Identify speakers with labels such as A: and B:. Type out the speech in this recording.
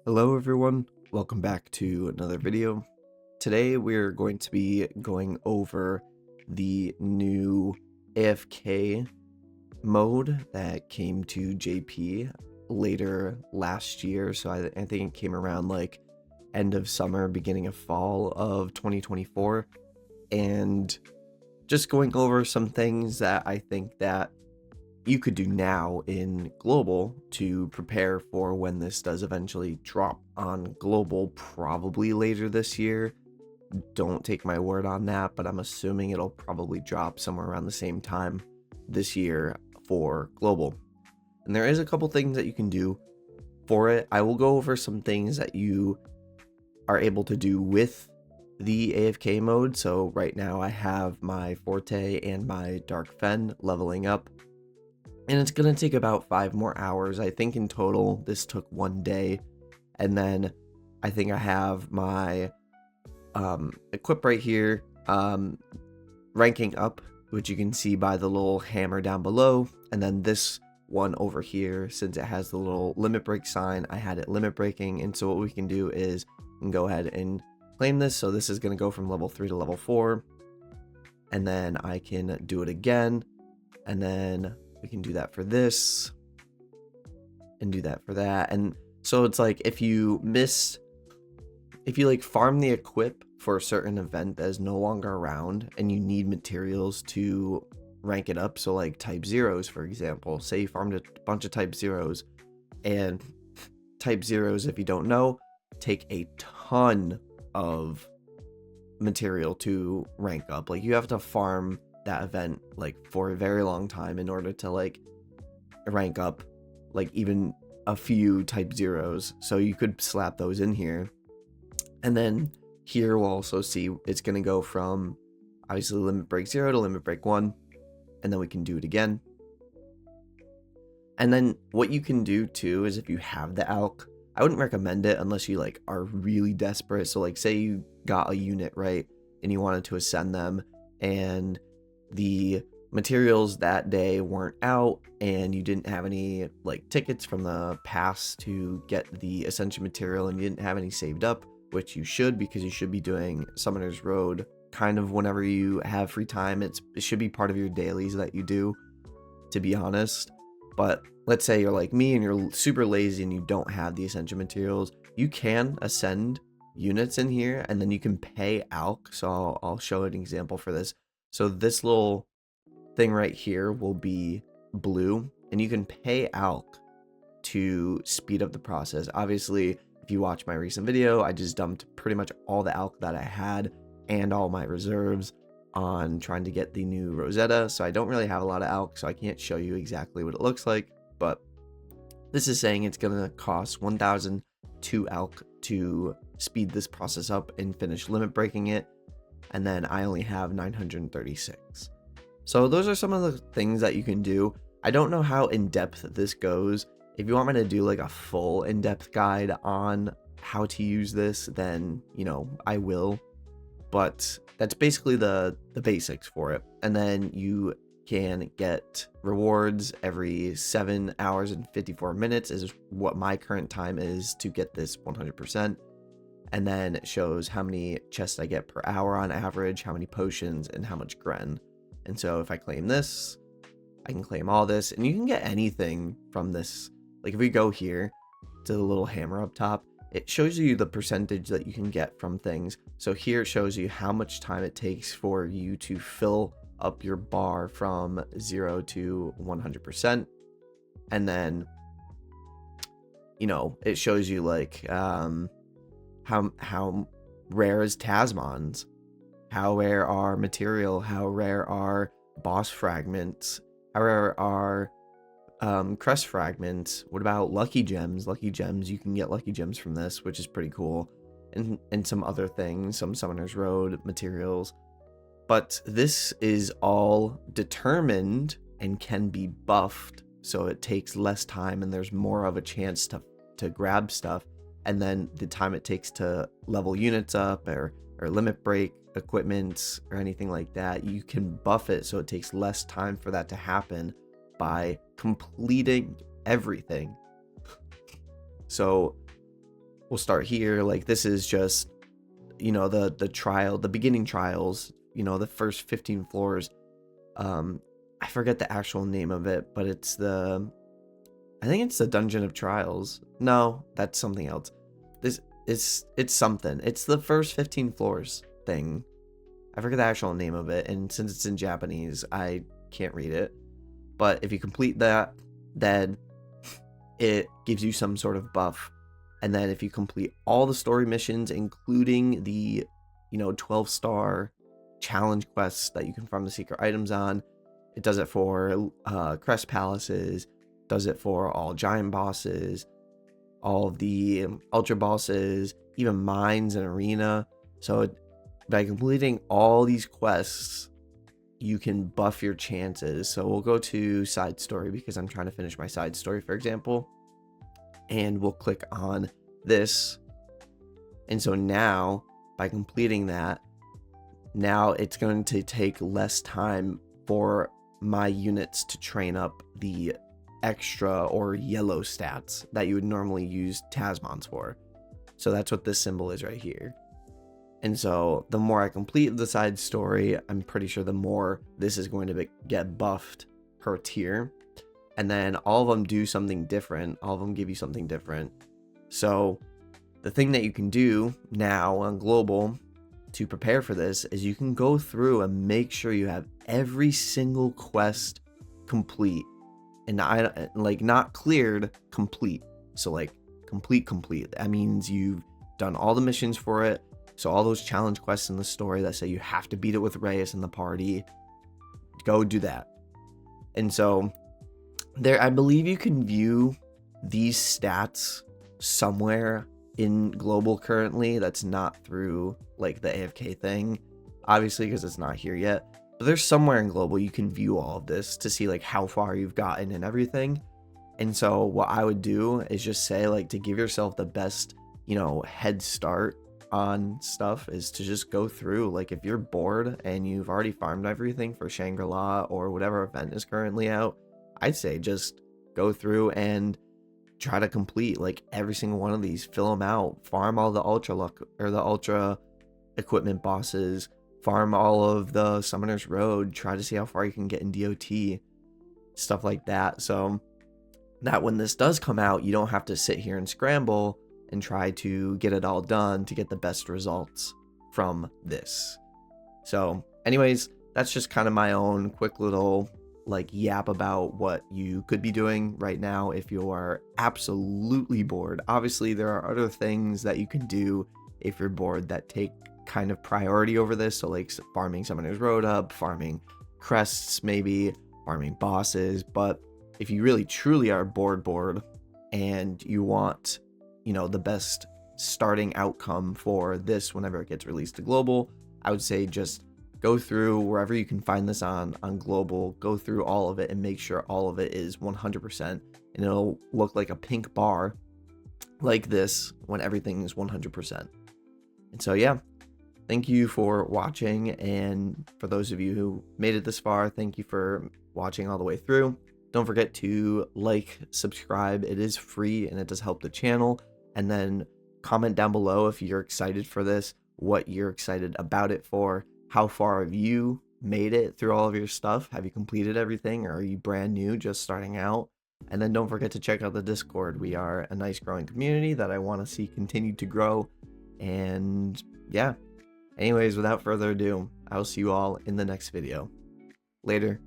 A: Hello everyone, welcome back to another video. Today we're going to be going over the new AFK mode that came to JP later last year. So I think it came around like end of summer, beginning of fall of 2024. And just going over some things that I think that you could do now in global to prepare for when this does eventually drop on global, probably later this year. Don't take my word on that, but I'm assuming it'll probably drop somewhere around the same time this year for global. And there is a couple things that you can do for it. I will go over some things that you are able to do with the AFK mode. So right now I have my Forte and my Dark Fen leveling up. And it's going to take about 5 more hours. I think in total, this took 1 day. And then I think I have my equip right here, ranking up, which you can see by the little hammer down below. And then this one over here, since it has the little limit break sign, I had it limit breaking. And so what we can do is we can go ahead and claim this. So this is going to go from level 3 to level 4. And then I can do it again. And then we can do that for this and do that for that. And so it's like if you like farm the equip for a certain event that is no longer around and you need materials to rank it up. So like type zeros, for example, say you farmed a bunch of type zeros, and type zeros, if you don't know, take a ton of material to rank up. Like you have to farm that event like for a very long time in order to like rank up like even a few type zeros. So you could slap those in here, and then here we'll also see it's going to go from obviously limit break 0 to limit break 1, and then we can do it again. And then what you can do too is if you have the alk, I wouldn't recommend it unless you like are really desperate. So like say you got a unit right and you wanted to ascend them, and the materials that day weren't out and you didn't have any like tickets from the pass to get the ascension material, and you didn't have any saved up, which you should, because you should be doing Summoner's Road kind of whenever you have free time. It should be part of your dailies that you do, to be honest. But let's say you're like me and you're super lazy and you don't have the ascension materials, you can ascend units in here and then you can pay alk. So I'll show an example for this. So this little thing right here will be blue, and you can pay alk to speed up the process. Obviously, if you watch my recent video, I just dumped pretty much all the alk that I had and all my reserves on trying to get the new Rosetta. So I don't really have a lot of alk, so I can't show you exactly what it looks like. But this is saying it's going to cost 1,002 alk to speed this process up and finish limit breaking it. And then I only have 936. So those are some of the things that you can do. I don't know how in-depth this goes. If you want me to do like a full in-depth guide on how to use this, then, you know, I will. But that's basically the basics for it. And then you can get rewards every 7 hours and 54 minutes is what my current time is to get this 100%. And then it shows how many chests I get per hour on average, how many potions, and how much Gren. And so if I claim this, I can claim all this, and you can get anything from this. Like if we go here to the little hammer up top, it shows you the percentage that you can get from things. So here it shows you how much time it takes for you to fill up your bar from 0 to 100%. And then, you know, it shows you like, how rare is Tasmons, how rare are material, how rare are boss fragments, how rare are crest fragments. What about lucky gems? Lucky gems, you can get lucky gems from this, which is pretty cool. And some other things, some Summoner's Road materials. But this is all determined and can be buffed, so it takes less time and there's more of a chance to grab stuff. And then the time it takes to level units up or limit break equipment or anything like that, you can buff it so it takes less time for that to happen by completing everything. So we'll start here. Like, this is just, you know, the beginning trials, you know, the first 15 floors. I forget the actual name of it, but I think it's the Dungeon of Trials. No, that's something else. It's something. It's the first 15 floors thing. I forget the actual name of it, and since it's in Japanese, I can't read it. But if you complete that, then it gives you some sort of buff. And then if you complete all the story missions, including the, you know, 12-star challenge quests that you can farm the secret items on, it does it for Crest Palaces, does it for all giant bosses, all of the ultra bosses, even mines and arena. So by completing all these quests, you can buff your chances. So we'll go to side story because I'm trying to finish my side story, for example, and we'll click on this. And so now by completing that, now it's going to take less time for my units to train up the extra or yellow stats that you would normally use Tasmons for. So that's what this symbol is right here. And so the more I complete the side story, I'm pretty sure the more this is going to get buffed per tier. And then all of them do something different. All of them give you something different. So the thing that you can do now on global to prepare for this is you can go through and make sure you have every single quest complete. And I like not cleared, complete. So like complete. That means you've done all the missions for it. So all those challenge quests in the story that say you have to beat it with Reyes in the party, go do that. And so there, I believe you can view these stats somewhere in global currently. That's not through like the AFK thing, obviously, because it's not here yet. But there's somewhere in global you can view all of this to see like how far you've gotten and everything. And so what I would do is just say, like, to give yourself the best, you know, head start on stuff is to just go through. Like, if you're bored and you've already farmed everything for Shangri-La or whatever event is currently out, I'd say just go through and try to complete like every single one of these, fill them out, farm all the ultra luck or the ultra equipment bosses, farm all of the Summoner's Road, try to see how far you can get in DOT, stuff like that, so that when this does come out, you don't have to sit here and scramble and try to get it all done to get the best results from this. So anyways, that's just kind of my own quick little like yap about what you could be doing right now if you are absolutely bored. Obviously there are other things that you can do if you're bored that take kind of priority over this, so like farming Summoner's Road up, farming crests, maybe farming bosses. But if you really truly are bored and you want, you know, the best starting outcome for this whenever it gets released to global, I would say just go through wherever you can find this on global, go through all of it and make sure all of it is 100%, and it'll look like a pink bar like this when everything is 100%. And so yeah, thank you for watching, and for those of you who made it this far, thank you for watching all the way through. Don't forget to like, subscribe, it is free and it does help the channel. And then comment down below if you're excited for this, what you're excited about it for, how far have you made it through all of your stuff, have you completed everything, or are you brand new just starting out? And then don't forget to check out the Discord. We are a nice growing community that I want to see continue to grow. And yeah, anyways, without further ado, I will see you all in the next video. Later.